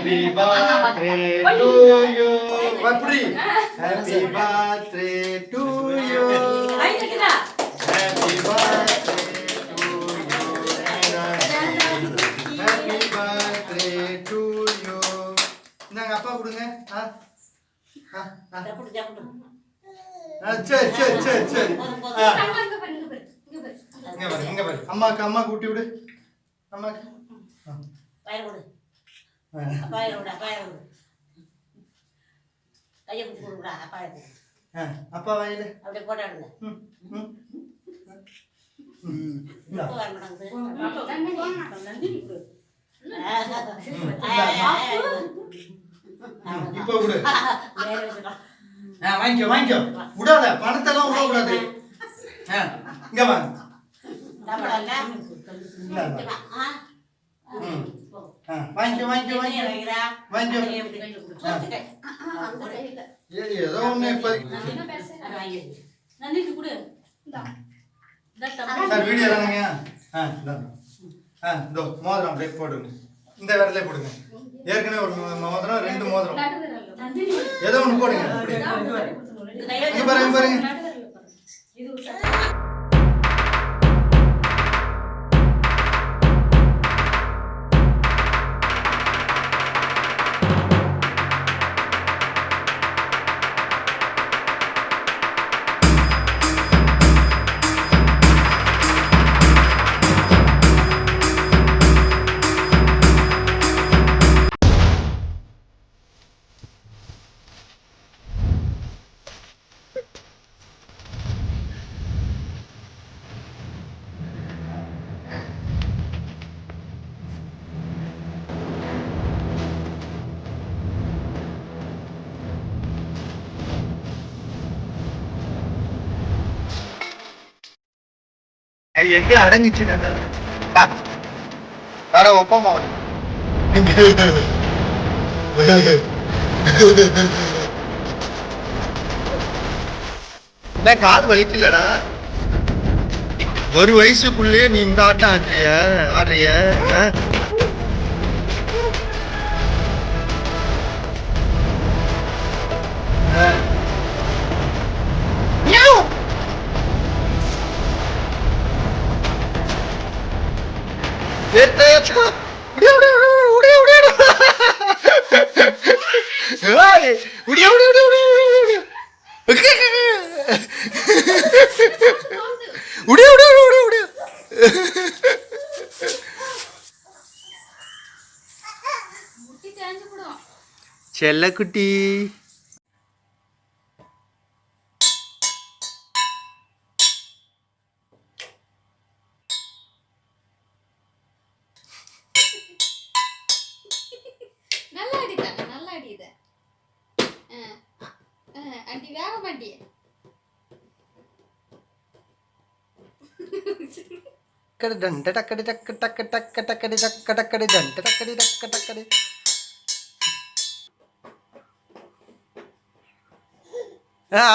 Happy birthday to you. Wapri. Happy birthday to you. Happy birthday to you. Happy birthday to you. இந்தாங்க அப்பா கொடுங்க. சரி சரி சரி சரி. இங்க பாரு. அம்மா கூட்டி விடு. அம்மாக்கு. பையன் கொடு. பையன் கொடு. கையை பிடிச்சி கொடுடா அப்பாவுக்கு. அப்பா வாயில அப்படியே போட்டாடுங்க. இப்போ கொடு. வாங்கிக்கோ விடாத, பணத்தெல்லாம் விட கூடாது. இங்க வாங்க. வாங்கிக்கோ ஏதோ ஒண்ணு சார் வீடியோ தானங்க. இதோ மோதிரம் அப்படியே போடுங்க, இந்த விரலே போடுங்க. ஏற்கனவே ஒரு மோதிரம், 2 மோதிரம், ஏதோ ஒண்ணு போடுங்க. பாருங்க எங்க அடங்குச்சு ஒப்பமா காது வலிக்கலடா. ஒரு வயசுக்குள்ளே நீ இந்த ஆட்டம் ஆடுறிய. செல்லக்குட்டி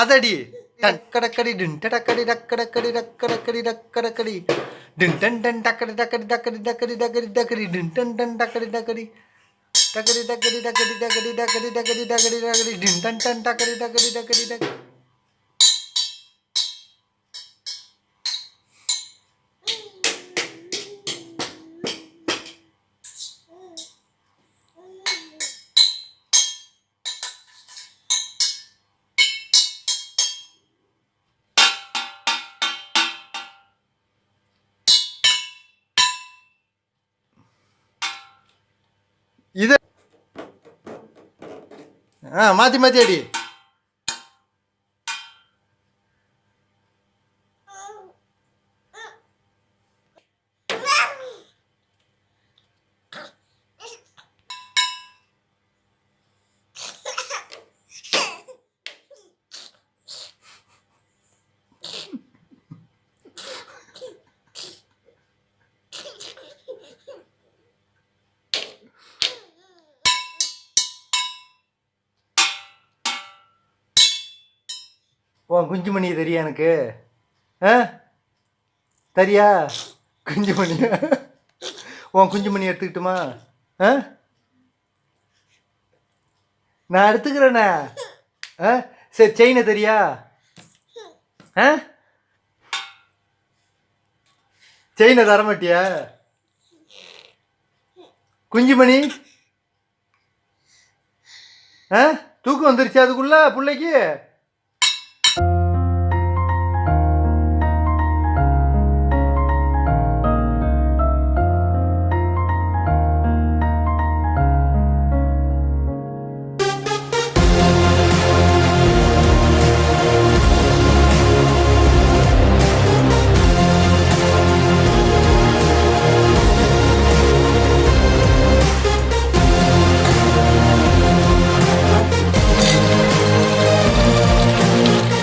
அதடி டக்கடக்கடி டக்கடி டக்கடக்கடி டக்கடக்கடி டக்கடக்கடி டன் டன் டக்கடி டக்கடி டக்கடி டக்கடி டக்கடி டக்கடி டன் டன் டக்கடி டக்கடி டக்கடி டக்கடி டக்கடி டக்கடி டக்கடி டக்கடி டக்கடி டக்கடி டன் டன் டக்கடி டக்கடி டக்கடி டக்கடி. இது மாத்தி மாத்தி அடி. உன் குஞ்சுமணி தெரியா எனக்கு? தெரியா குஞ்சுமணி? உன் குஞ்சுமணி எடுத்துக்கிட்டுமா? நான் எடுத்துக்கிறேண்ணே. ஆ சரி, செயினை தெரியா? ஆ செயினை தரமாட்டியா? குஞ்சுமணி, ஆ தூக்கம் வந்துருச்சு அதுக்குள்ள பிள்ளைக்கு?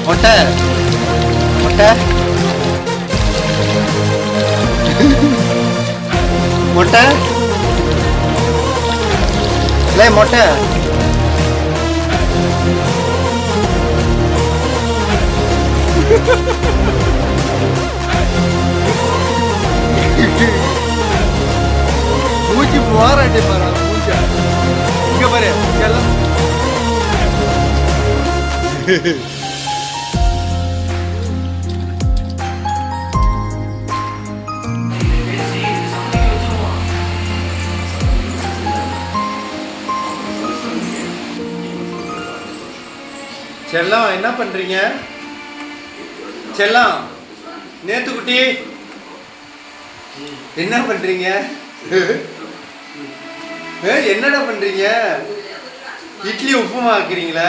மொட்டை மொட்டை மொட்டை இல்லை மொட்டை. மூச்சு மாறாட்டே பாரு, மூச்சா இங்க பாரு எல்லாம். செல்லம், என்ன பண்றீங்க? செல்லம், நேத்துக்குட்டி என்ன பண்றீங்க? என்னடா பண்றீங்க? இட்லி உப்புமா ஆக்குறீங்களா?